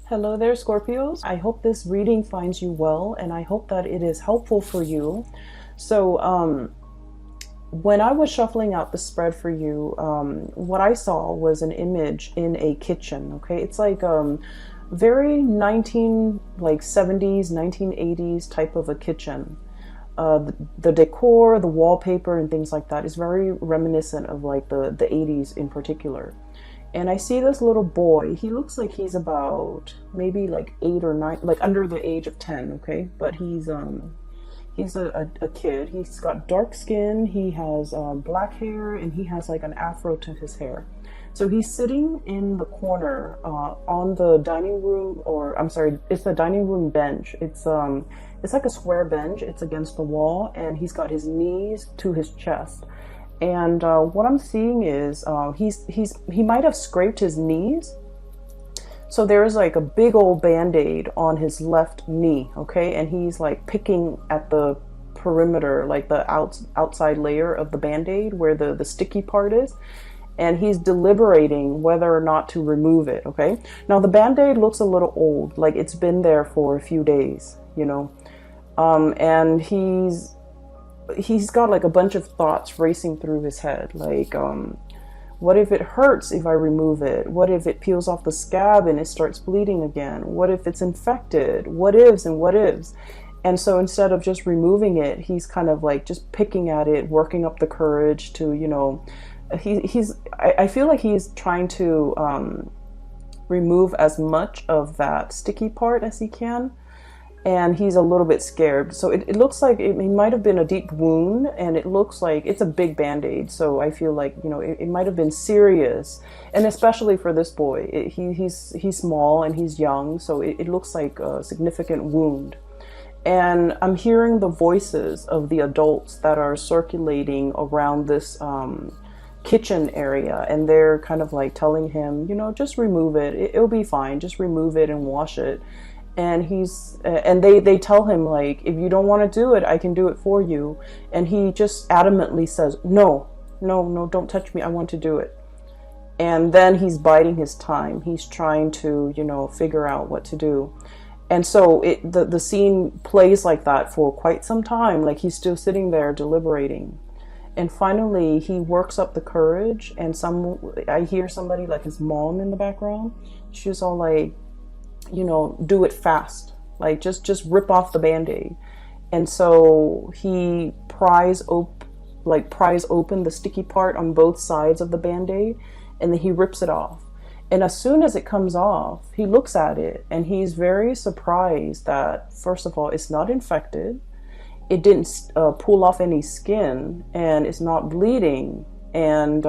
Hello there, Scorpios. I hope this reading finds you well, and I hope that it is helpful for you. So, when I was shuffling out the spread for you, what I saw was an image in a kitchen. Okay, it's like very 70s, 1980s type of a kitchen. The decor, the wallpaper, and things like that is very reminiscent of like the 80s in particular. And I see this little boy. He looks like he's about maybe like 8 or 9, like under the age of 10. Okay, but he's a kid. He's got dark skin. He has black hair, and he has like an afro to his hair. So he's sitting in the corner on the dining room, or I'm sorry, it's the dining room bench. It's like a square bench. It's against the wall, and he's got his knees to his chest. And what I'm seeing is he might have scraped his knees. So there's like a big old band-aid on his left knee, okay? And he's like picking at the perimeter, like the outside layer of the band-aid where the sticky part is. And he's deliberating whether or not to remove it, okay? Now the band-aid looks a little old, like it's been there for a few days, you know? And he's got like a bunch of thoughts racing through his head, like what if it hurts if I remove it? What if it peels off the scab and it starts bleeding again? What if it's infected? What ifs and what ifs? And so instead of just removing it, he's kind of like just picking at it, working up the courage to, you know, I feel like he's trying to remove as much of that sticky part as he can. And he's a little bit scared. So it looks like it might have been a deep wound, and it looks like it's a big band-aid. So I feel like, you know, it might have been serious. And especially for this boy, he's small and he's young. So it looks like a significant wound. And I'm hearing the voices of the adults that are circulating around this kitchen area. And they're kind of like telling him, you know, just remove it. It'll be fine. Just remove it and wash it. And they tell him, like, if you don't want to do it, I can do it for you. And he just adamantly says, no, don't touch me. I want to do it. And then he's biding his time. He's trying to, you know, figure out what to do. And so the scene plays like that for quite some time. Like he's still sitting there deliberating. And finally he works up the courage, and I hear somebody, like his mom in the background. She's all like, you know, do it fast, like just rip off the band-aid. And so he pries open the sticky part on both sides of the band-aid, and then he rips it off. And as soon as it comes off, he looks at it and he's very surprised that, first of all, it's not infected, it didn't pull off any skin, and it's not bleeding, and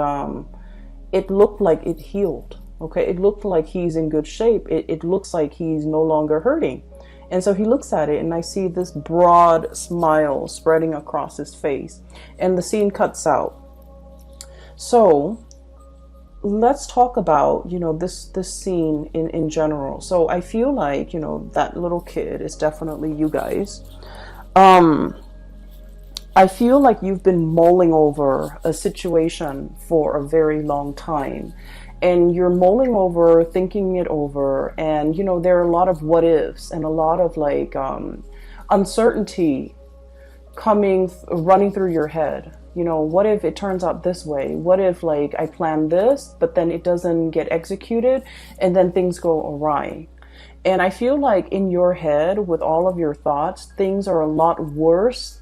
it looked like it healed. Okay, it looked like he's in good shape. It looks like he's no longer hurting. And so he looks at it, and I see this broad smile spreading across his face. And the scene cuts out. So let's talk about, you know, this scene in general. So I feel like, you know, that little kid is definitely you guys. I feel like you've been mulling over a situation for a very long time. And you're mulling over, thinking it over, and, you know, there are a lot of what ifs and a lot of like uncertainty running through your head. You know, what if it turns out this way? What if like I plan this, but then it doesn't get executed, and then things go awry? And I feel like in your head, with all of your thoughts, things are a lot worse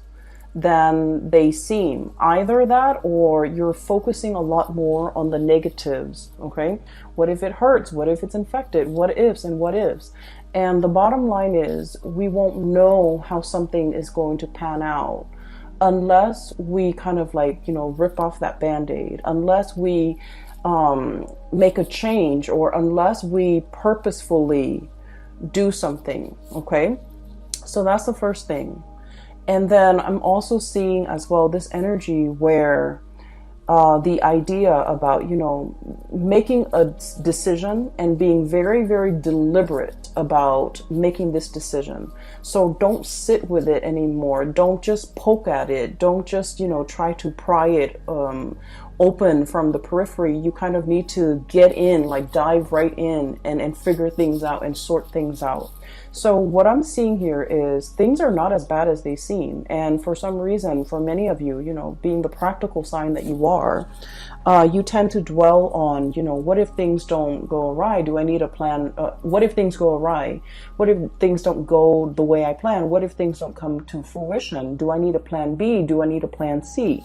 than they seem. Either that, or you're focusing a lot more on the negatives, okay? What if it hurts? What if it's infected? What ifs and what ifs? And the bottom line is, we won't know how something is going to pan out unless we kind of like, you know, rip off that band-aid, unless we make a change, or unless we purposefully do something, okay? So that's the first thing. And then I'm also seeing as well this energy where the idea about, you know, making a decision and being very, very deliberate about making this decision. So don't sit with it anymore. Don't just poke at it. Don't just, you know, try to pry it open from the periphery. You kind of need to get in, like dive right in and figure things out and sort things out. So what I'm seeing here is things are not as bad as they seem. And for some reason, for many of you, you know, being the practical sign that you are, you tend to dwell on, you know, what if things don't go awry? Do I need a plan? What if things go awry? What if things don't go the way I plan? What if things don't come to fruition? Do I need a plan B? Do I need a plan C?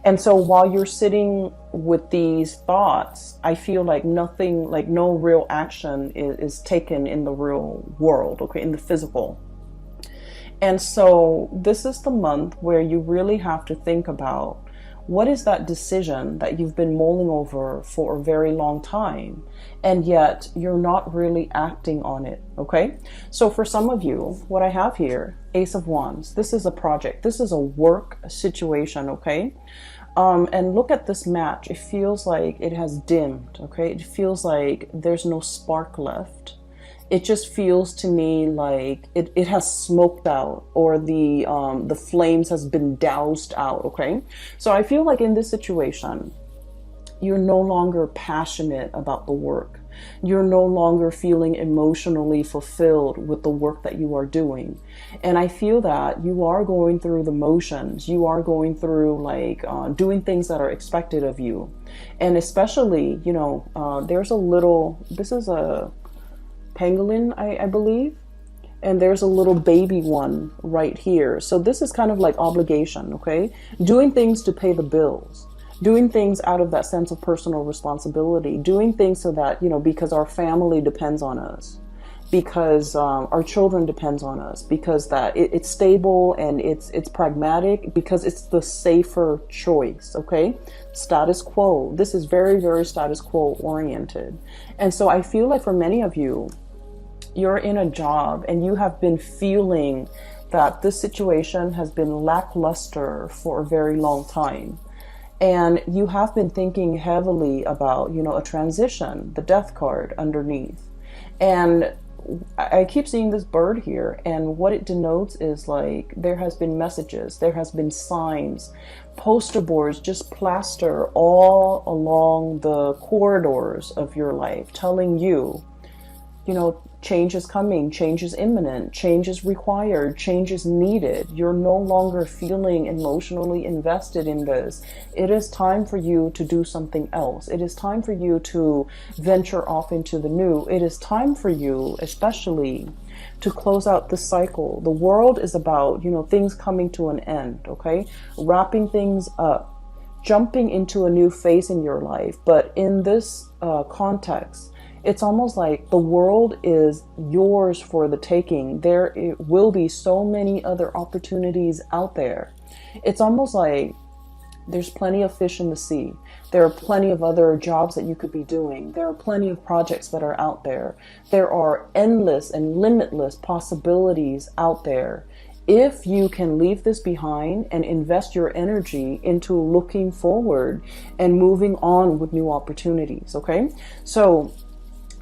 And so while you're sitting with these thoughts, I feel like nothing, like no real action is taken in the real world, okay, in the physical. And so this is the month where you really have to think about, what is that decision that you've been mulling over for a very long time, and yet you're not really acting on it, okay? So for some of you, what I have here, Ace of Wands, this is a project, this is a work situation, okay? And look at this match. It feels like it has dimmed, okay? It feels like there's no spark left. It just feels to me like it has smoked out, or the flames has been doused out, okay? So I feel like in this situation, you're no longer passionate about the work. You're no longer feeling emotionally fulfilled with the work that you are doing. And I feel that you are going through the motions. You are going through like doing things that are expected of you. And especially, you know, there's a little, this is a pangolin, I believe. And there's a little baby one right here. So this is kind of like obligation, okay? Doing things to pay the bills. Doing things out of that sense of personal responsibility, doing things so that, you know, because our family depends on us, because our children depends on us, because that it's stable and it's pragmatic, because it's the safer choice, okay? Status quo. This is very, very status quo oriented. And so I feel like for many of you, you're in a job and you have been feeling that this situation has been lackluster for a very long time. And you have been thinking heavily about, you know, a transition, the death card underneath. And I keep seeing this bird here, and what it denotes is like there has been messages, there has been signs, poster boards just plaster all along the corridors of your life, telling you, you know, change is coming, change is imminent, change is required, change is needed. You're no longer feeling emotionally invested in this. It is time for you to do something else. It is time for you to venture off into the new. It is time for you, especially, to close out the cycle. The world is about, you know, things coming to an end, okay? Wrapping things up, jumping into a new phase in your life. But in this context, it's almost like the world is yours for the taking. There will be so many other opportunities out there. It's almost like there's plenty of fish in the sea. There are plenty of other jobs that you could be doing. There are plenty of projects that are out there. There are endless and limitless possibilities out there. If you can leave this behind and invest your energy into looking forward and moving on with new opportunities, okay? So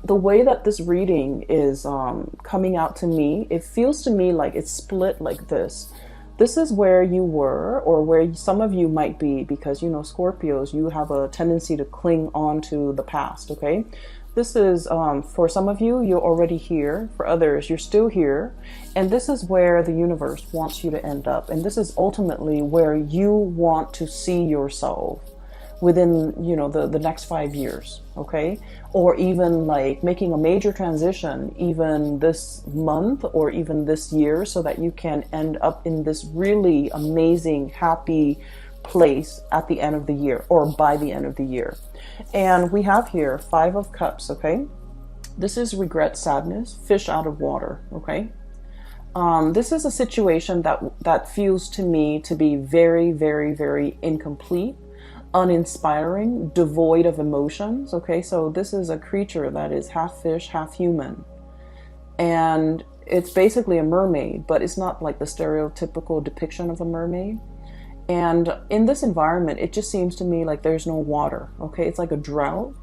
the way that this reading is coming out to me, it feels to me like it's split like this. This is where you were, or where some of you might be, because, you know, Scorpios, you have a tendency to cling on to the past, okay? This is, for some of you, you're already here. For others, you're still here. And this is where the universe wants you to end up. And this is ultimately where you want to see yourself within, you know, the next 5 years, okay? Or even like making a major transition even this month or even this year, so that you can end up in this really amazing, happy place at the end of the year, or by the end of the year. And we have here 5 of Cups, okay? This is regret, sadness, fish out of water, okay? This is a situation that feels to me to be very, very, very incomplete, uninspiring, devoid of emotions, okay? So this is a creature that is half fish, half human. And it's basically a mermaid, but it's not like the stereotypical depiction of a mermaid. And in this environment, it just seems to me like there's no water, okay? It's like a drought.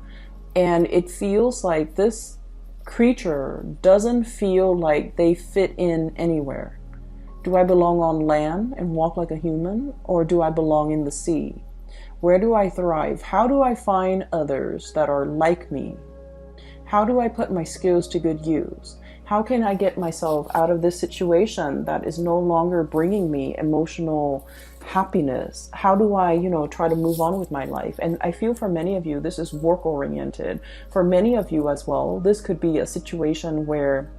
And it feels like this creature doesn't feel like they fit in anywhere. Do I belong on land and walk like a human, or do I belong in the sea? Where do I thrive? How do I find others that are like me? How do I put my skills to good use? How can I get myself out of this situation that is no longer bringing me emotional happiness? How do I, try to move on with my life? And I feel for many of you, this is work oriented. For many of you as well, this could be a situation where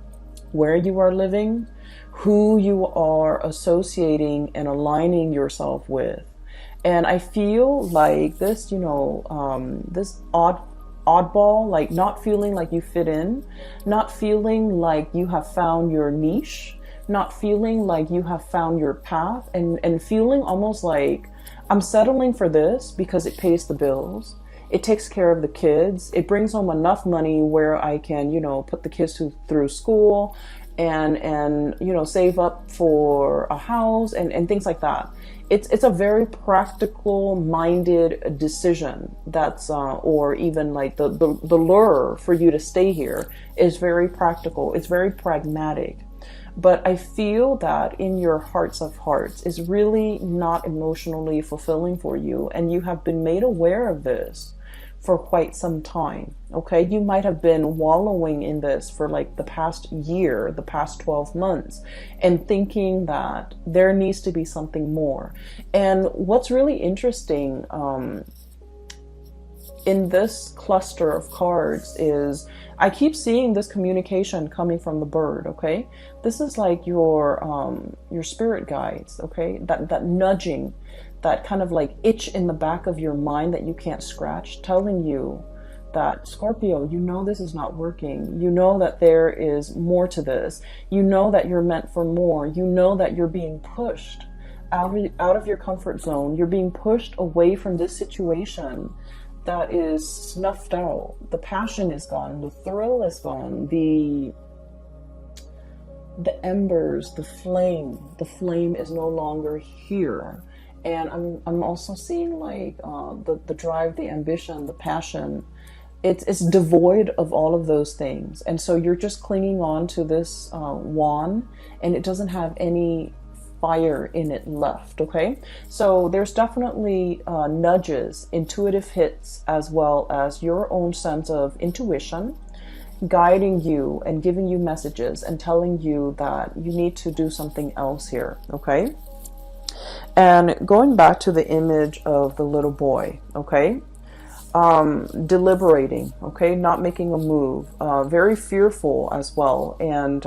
you are living, who you are associating and aligning yourself with. And I feel like this, this oddball, like not feeling like you fit in, not feeling like you have found your niche, not feeling like you have found your path, and feeling almost like I'm settling for this because it pays the bills. It takes care of the kids. It brings home enough money where I can, put the kids through school and save up for a house and things like that. It's a very practical minded decision that's or even like the lure for you to stay here is very practical. It's very pragmatic. But I feel that in your hearts of hearts is really not emotionally fulfilling for you, and you have been made aware of this for quite some time. Okay, you might have been wallowing in this for like the past year, the past 12 months, and thinking that there needs to be something more. And what's really interesting in this cluster of cards is I keep seeing this communication coming from the bird. Okay, this is like your spirit guides. Okay, that nudging, that kind of like itch in the back of your mind that you can't scratch, telling you that, Scorpio, this is not working. You know that there is more to this. You know that you're meant for more. You know that you're being pushed out of your comfort zone. You're being pushed away from this situation that is snuffed out. The passion is gone. The thrill is gone. The embers, the flame is no longer here. And I'm also seeing like the drive, the ambition, the passion. It's devoid of all of those things. And so you're just clinging on to this wand, and it doesn't have any fire in it left. Okay, so there's definitely nudges, intuitive hits, as well as your own sense of intuition guiding you and giving you messages and telling you that you need to do something else here. Okay. And going back to the image of the little boy, okay, deliberating, okay, not making a move, very fearful as well, and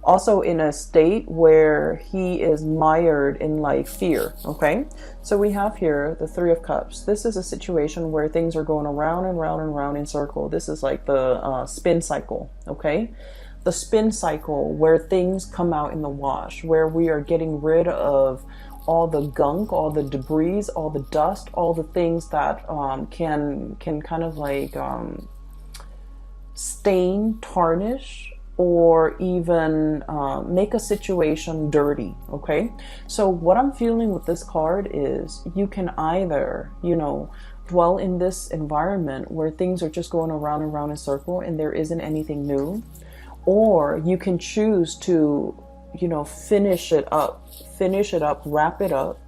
also in a state where he is mired in like fear. Okay, so we have here the Three of Cups. This is a situation where things are going around and round and round in circle. This is like the spin cycle. Okay, the spin cycle where things come out in the wash, where we are getting rid of all the gunk, all the debris, all the dust, all the things that can kind of like stain, tarnish, or even make a situation dirty. Okay, so what I'm feeling with this card is you can either, dwell in this environment where things are just going around and round in circle and there isn't anything new, or you can choose to finish it up, wrap it up,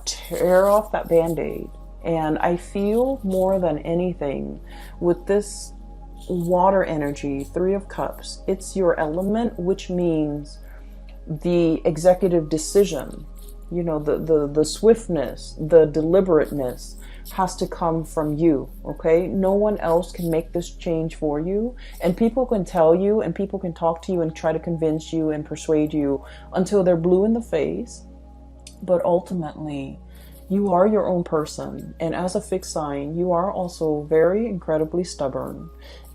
tear off that band-aid. And I feel more than anything with this water energy, Three of Cups, it's your element, which means the executive decision, the swiftness, the deliberateness has to come from you. Okay, no one else can make this change for you, and people can tell you and people can talk to you and try to convince you and persuade you until they're blue in the face, but ultimately you are your own person. And as a fixed sign, you are also very incredibly stubborn,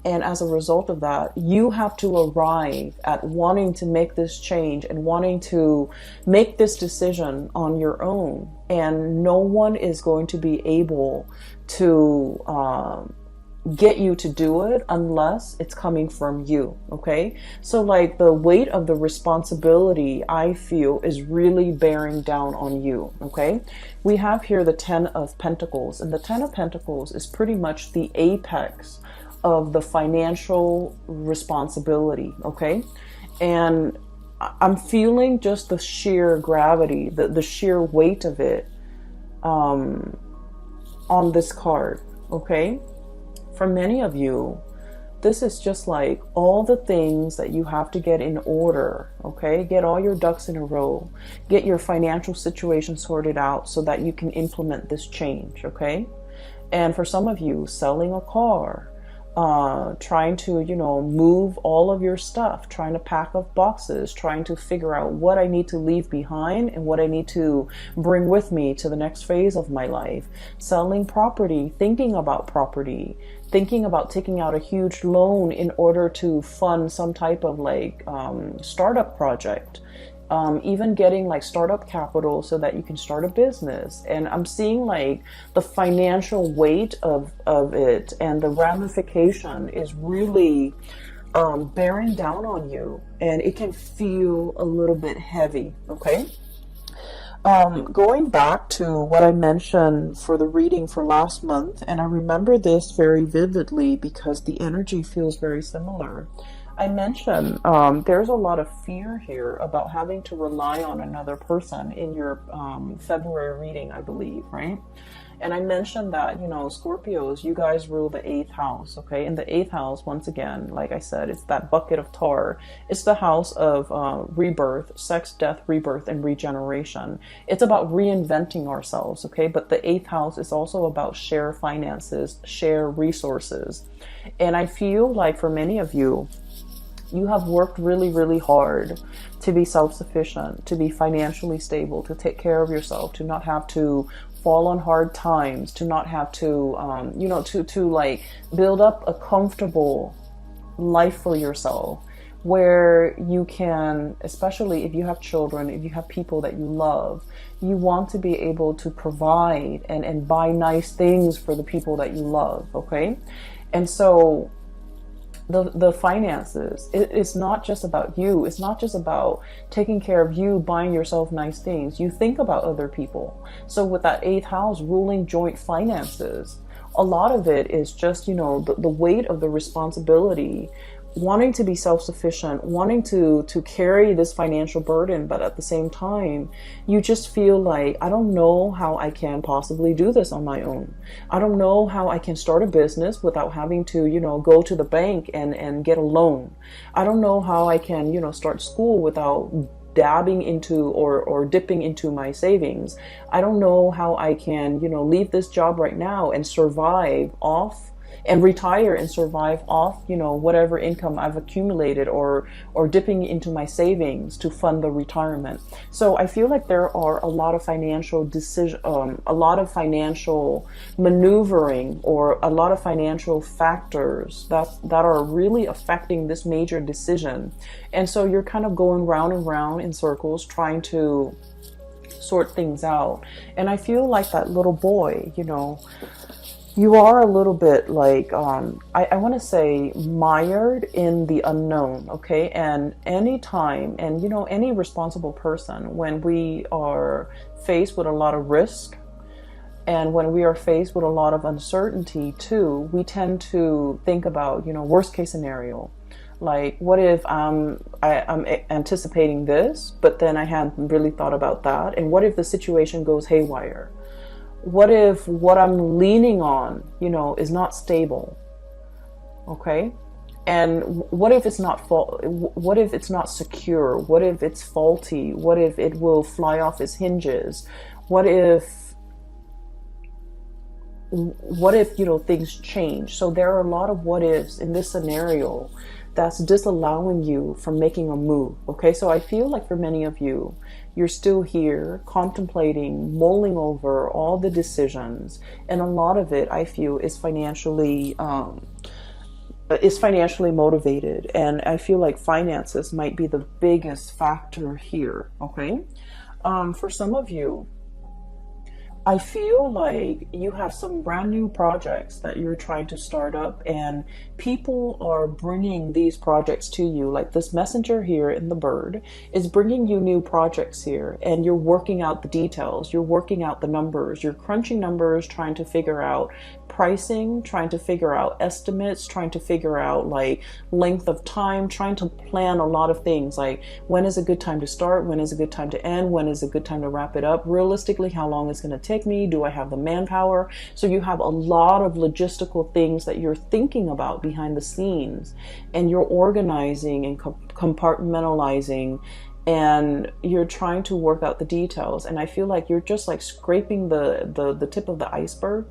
and as a result of that, you have to arrive at wanting to make this change and wanting to make this decision on your own. And no one is going to be able to get you to do it unless it's coming from you. Okay, so like the weight of the responsibility, I feel, is really bearing down on you. Okay, we have here the Ten of Pentacles, and the Ten of Pentacles is pretty much the apex of the financial responsibility. Okay, and I'm feeling just the sheer gravity, the sheer weight of it on this card, okay? For many of you, this is just like all the things that you have to get in order, okay? Get all your ducks in a row. Get your financial situation sorted out so that you can implement this change, okay? And for some of you, selling a car, trying to, move all of your stuff, trying to pack up boxes, trying to figure out what I need to leave behind and what I need to bring with me to the next phase of my life. Selling property, thinking about property, thinking about taking out a huge loan in order to fund some type of startup project. Even getting like startup capital so that you can start a business. And I'm seeing like the financial weight of it and the ramification is really bearing down on you, and it can feel a little bit heavy, okay? Going back to what I mentioned for the reading for last month, and I remember this very vividly because the energy feels very similar. I mentioned there's a lot of fear here about having to rely on another person in your February reading, I believe, right? And I mentioned that, Scorpios, you guys rule the 8th house, okay? And the 8th house, once again, like I said, it's that bucket of tar. It's the house of rebirth, sex, death, rebirth, and regeneration. It's about reinventing ourselves, okay? But the 8th house is also about share finances, share resources. And I feel like for many of you, you have worked really, really hard to be self-sufficient, to be financially stable, to take care of yourself, to not have to fall on hard times, to not have to, to build up a comfortable life for yourself where you can, especially if you have children, if you have people that you love, you want to be able to provide and buy nice things for the people that you love, okay? And so the finances, it's not just about you. It's not just about taking care of you, buying yourself nice things. You think about other people. So with that 8th house ruling joint finances, a lot of it is just, the weight of the responsibility, wanting to be self-sufficient, wanting to carry this financial burden, but at the same time, you just feel like, I don't know how I can possibly do this on my own. I don't know how I can start a business without having to, go to the bank and get a loan. I don't know how I can, start school without dabbing into or dipping into my savings. I don't know how I can, leave this job right now and survive off and retire and survive off, whatever income I've accumulated or dipping into my savings to fund the retirement. So I feel like there are a lot of financial a lot of financial maneuvering or a lot of financial factors that are really affecting this major decision. And so you're kind of going round and round in circles trying to sort things out. And I feel like that little boy, you are a little bit like, I want to say mired in the unknown, okay? And any time, and any responsible person, when we are faced with a lot of risk, and when we are faced with a lot of uncertainty too, we tend to think about, worst case scenario. Like, what if I'm anticipating this, but then I hadn't really thought about that? And what if the situation goes haywire? What if what I'm leaning on, is not stable? Okay? And what if it's not what if it's not secure? What if it's faulty? What if it will fly off its hinges? What if things change? So there are a lot of what ifs in this scenario that's disallowing you from making a move. Okay, so I feel like for many of you, you're still here contemplating, mulling over all the decisions, and a lot of it I feel is financially motivated, and I feel like finances might be the biggest factor here. Okay, for some of you, I feel like you have some brand new projects that you're trying to start up, and people are bringing these projects to you. Like this messenger here in the bird is bringing you new projects here, and you're working out the details. You're working out the numbers. You're crunching numbers, trying to figure out pricing, trying to figure out estimates, trying to figure out like length of time, trying to plan a lot of things, like when is a good time to start, when is a good time to end, when is a good time to wrap it up, realistically how long it's going to take me, do I have the manpower? So you have a lot of logistical things that you're thinking about behind the scenes, and you're organizing and compartmentalizing, and you're trying to work out the details. And I feel like you're just like scraping the tip of the iceberg,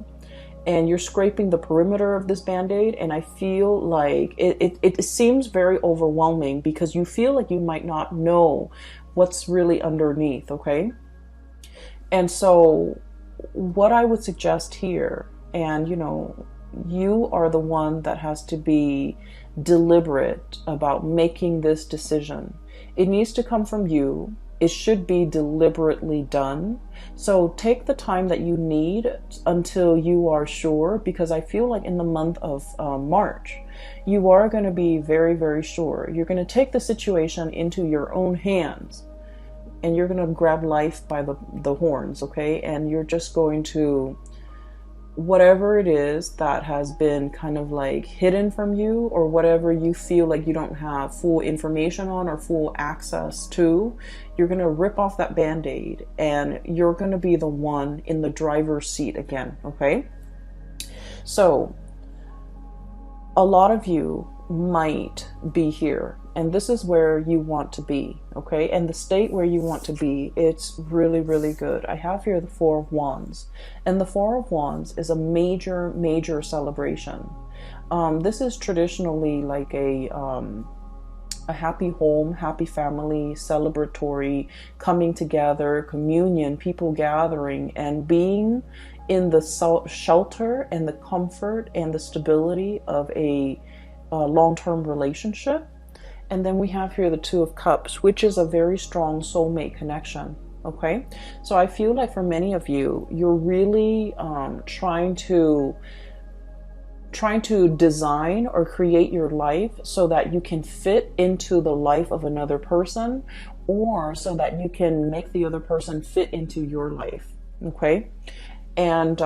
and you're scraping the perimeter of this band-aid. And I feel like it seems very overwhelming because you feel like you might not know what's really underneath, okay? And so what I would suggest here, and you are the one that has to be deliberate about making this decision. It needs to come from you. It should be deliberately done. So take the time that you need until you are sure, because I feel like in the month of March, you are going to be very, very sure. You're going to take the situation into your own hands, and you're going to grab life by the horns, okay? And you're just going to, whatever it is that has been kind of like hidden from you, or whatever you feel like you don't have full information on or full access to, you're going to rip off that band-aid, and you're going to be the one in the driver's seat again, okay? So a lot of you might be here, and this is where you want to be, okay? And the state where you want to be, it's really, really good. I have here the Four of Wands, and the Four of Wands is a major, major celebration. This is traditionally like a happy home, happy family, celebratory, coming together, communion, people gathering, and being in the shelter and the comfort and the stability of a long-term relationship. And then we have here the Two of Cups, which is a very strong soulmate connection, okay? So I feel like for many of you, you're really trying to design or create your life so that you can fit into the life of another person, or so that you can make the other person fit into your life, okay? And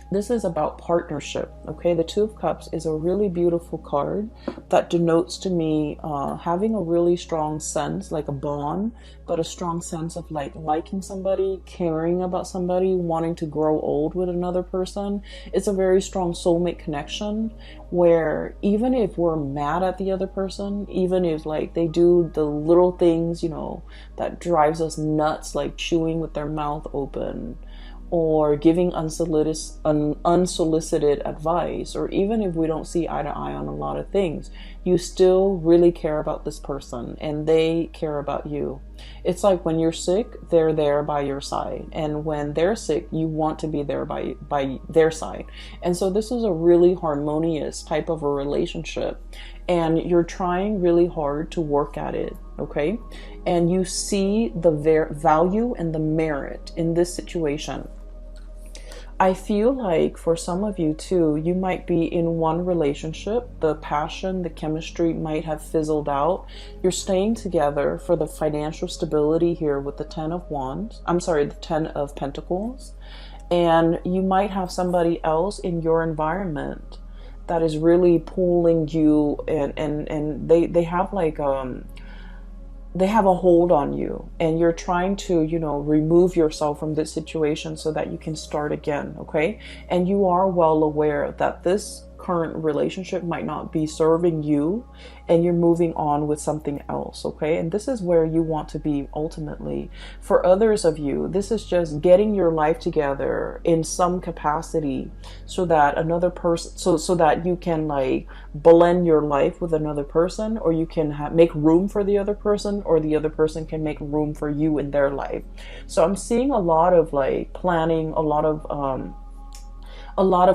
this is about partnership, okay? The Two of Cups is a really beautiful card that denotes to me having a really strong sense, like a bond, but a strong sense of like liking somebody, caring about somebody, wanting to grow old with another person. It's a very strong soulmate connection where even if we're mad at the other person, even if like they do the little things, that drives us nuts, like chewing with their mouth open, or giving unsolicited advice, or even if we don't see eye to eye on a lot of things, you still really care about this person and they care about you. It's like when you're sick, they're there by your side, and when they're sick, you want to be there by their side. And so this is a really harmonious type of a relationship, and you're trying really hard to work at it, okay? And you see the value and the merit in this situation. I feel like for some of you too, you might be in one relationship, the passion, the chemistry might have fizzled out. You're staying together for the financial stability here with the Ten of Pentacles. And you might have somebody else in your environment that is really pulling you, and they have like they have a hold on you, and you're trying to, remove yourself from this situation so that you can start again, okay? And you are well aware that this current relationship might not be serving you, and you're moving on with something else, okay? And this is where you want to be ultimately. For others of you, this is just getting your life together in some capacity so that another person, so that you can like blend your life with another person, or you can make room for the other person, or the other person can make room for you in their life. So I'm seeing a lot of like planning, a lot of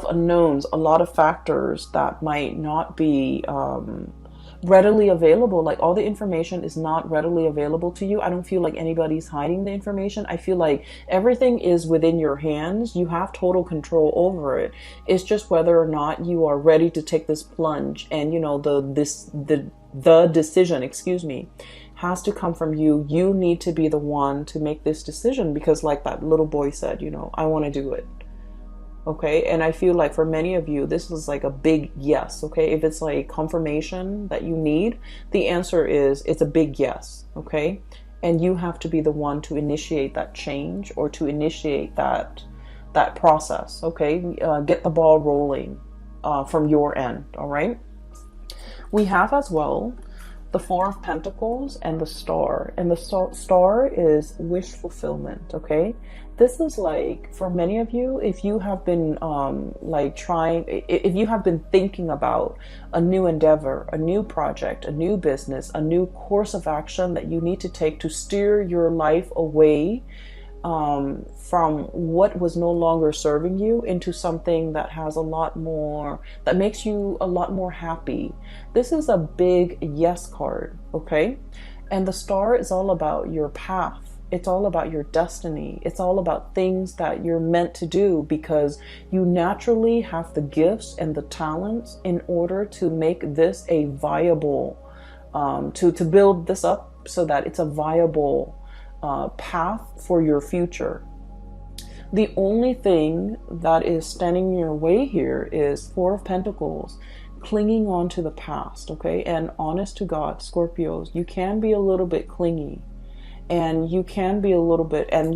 unknowns, a lot of factors that might not be readily available. Like all the information is not readily available to you. I don't feel like anybody's hiding the information. I feel like everything is within your hands. You have total control over it. It's just whether or not you are ready to take this plunge. And the decision, has to come from you. You need to be the one to make this decision, because like that little boy said, I want to do it. Okay, and I feel like for many of you, this is like a big yes. Okay, if it's like confirmation that you need, the answer is it's a big yes. Okay, and you have to be the one to initiate that change or to initiate that process. Okay, get the ball rolling from your end. All right. We have as well the Four of Pentacles and the Star. And the Star is wish fulfillment, okay? This is like, for many of you, if you have been if you have been thinking about a new endeavor, a new project, a new business, a new course of action that you need to take to steer your life away from what was no longer serving you into something that has a lot more, that makes you a lot more happy. This is a big yes card, okay? And the Star is all about your path. It's all about your destiny. It's all about things that you're meant to do because you naturally have the gifts and the talents in order to make this a viable, to build this up so that it's a viable path for your future. The only thing that is standing in your way here is Four of Pentacles, clinging on to the past, okay? And honest to God, Scorpios, you can be a little bit clingy and you can be a little bit, and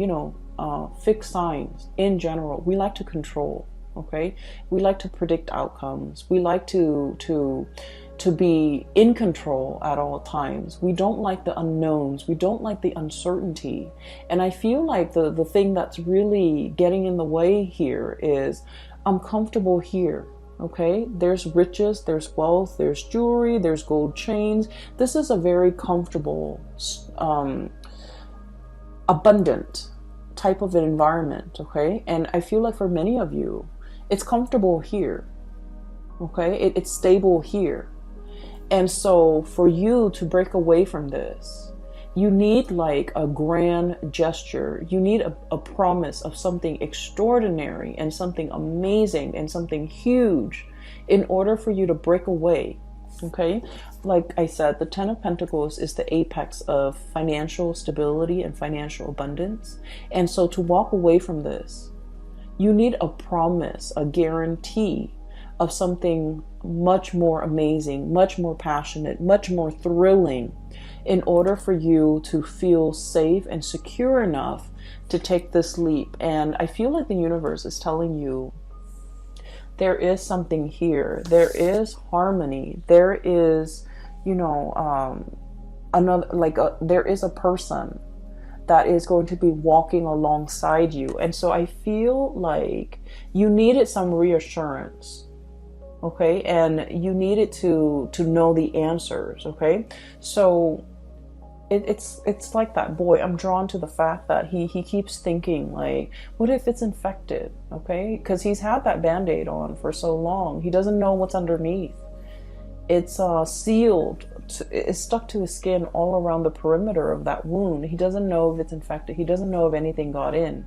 fixed signs in general, we like to control, okay? We like to predict outcomes. We like to be in control at all times. We don't like the unknowns. We don't like the uncertainty. And I feel like the thing that's really getting in the way here is I'm comfortable here. Okay, there's riches, there's wealth, there's jewelry, there's gold chains. This is a very comfortable, abundant type of an environment. Okay, and I feel like for many of you, it's comfortable here. Okay, it's stable here. And so for you to break away from this, you need like a grand gesture. You need a promise of something extraordinary and something amazing and something huge in order for you to break away. Okay. Like I said, the Ten of Pentacles is the apex of financial stability and financial abundance. And so to walk away from this, you need a promise, a guarantee of something much more amazing, much more passionate, much more thrilling in order for you to feel safe and secure enough to take this leap. And I feel like the universe is telling you there is something here. There is harmony. There is, there is a person that is going to be walking alongside you. And so I feel like you needed some reassurance. Okay, and you needed to know the answers. Okay, so it's like that boy. I'm drawn to the fact that he keeps thinking like, what if it's infected? Okay, because he's had that band-aid on for so long. He doesn't know what's underneath. It's sealed. It's stuck to his skin all around the perimeter of that wound. He doesn't know if it's infected. He doesn't know if anything got in.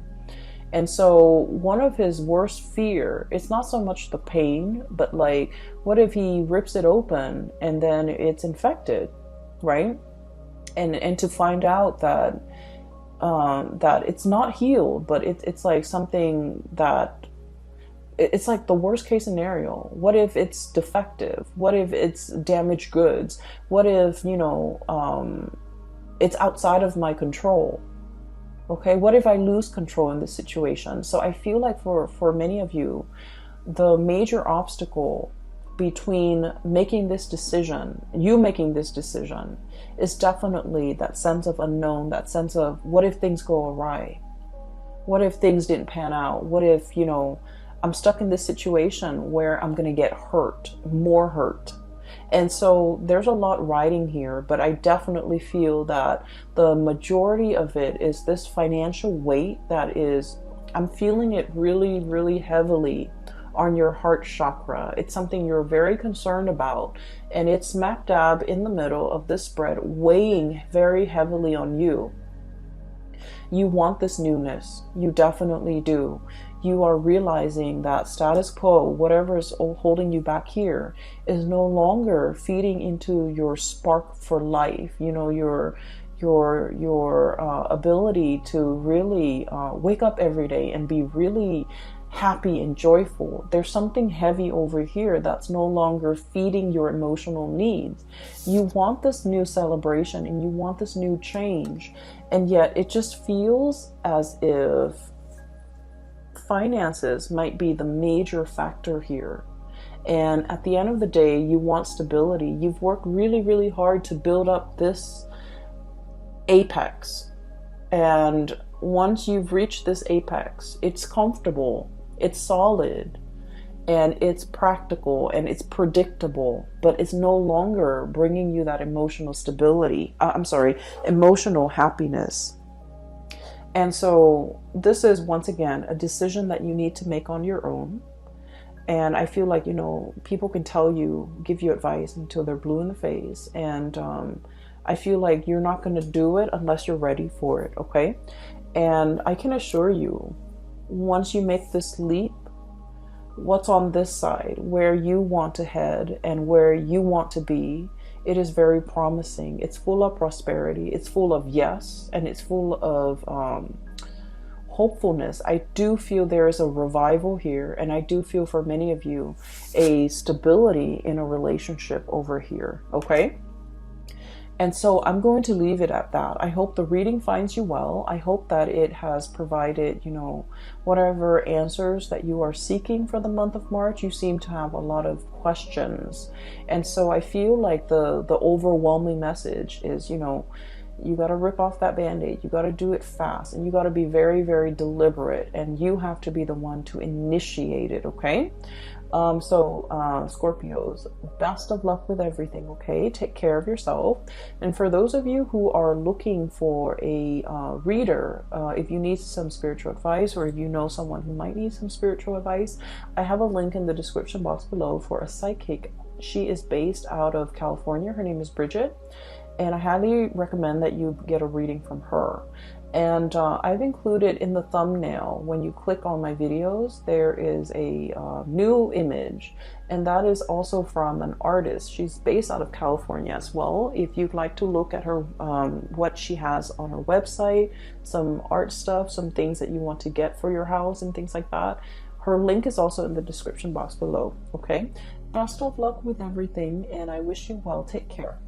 And so one of his worst fear, it's not so much the pain, but like, what if he rips it open and then it's infected, right? And to find out that that it's not healed, but it's like something that, it's like the worst case scenario. What if it's defective? What if it's damaged goods? What if, it's outside of my control? Okay, what if I lose control in this situation? So I feel like for many of you, the major obstacle between making this decision, is definitely that sense of unknown, that sense of what if things go awry? What if things didn't pan out? What if, I'm stuck in this situation where I'm going to get hurt, more hurt? And so there's a lot riding here, but I definitely feel that the majority of it is this financial weight that is, I'm feeling it really, really heavily on your heart chakra. It's something you're very concerned about, and it's smack dab in the middle of this spread, weighing very heavily on you. You want this newness. You definitely do. You are realizing that status quo, whatever is holding you back here, is no longer feeding into your spark for life. Your ability to really wake up every day and be really happy and joyful. There's something heavy over here that's no longer feeding your emotional needs. You want this new celebration and you want this new change, and yet it just feels as if finances might be the major factor here. And at the end of the day, you want stability. You've worked really, really hard to build up this apex. And once you've reached this apex, it's comfortable, it's solid, and it's practical, and it's predictable, but it's no longer bringing you that emotional stability. Emotional happiness. And so this is, once again, a decision that you need to make on your own. And I feel like, people can tell you, give you advice until they're blue in the face. And I feel like you're not going to do it unless you're ready for it, okay? And I can assure you, once you make this leap, what's on this side, where you want to head and where you want to be, it is very promising. It's full of prosperity. It's full of yes, and it's full of hopefulness. I do feel there is a revival here, and I do feel for many of you a stability in a relationship over here, okay? And so I'm going to leave it at that. I hope the reading finds you well. I hope that it has provided, whatever answers that you are seeking for the month of March. You seem to have a lot of questions. And so I feel like the overwhelming message is, you got to rip off that band-aid. You got to do it fast, and you got to be very, very deliberate, and you have to be the one to initiate it, okay? Scorpios, best of luck with everything, okay? Take care of yourself. And for those of you who are looking for a reader, if you need some spiritual advice, or if you know someone who might need some spiritual advice, I have a link in the description box below for a psychic. She is based out of California. Her name is Bridget, and I highly recommend that you get a reading from her. And I've included in the thumbnail, when you click on my videos, there is a new image, and that is also from an artist. She's based out of California as well. If you'd like to look at her, what she has on her website, some art stuff, some things that you want to get for your house and things like that, her link is also in the description box below, okay? Best of luck with everything, and I wish you well. Take care.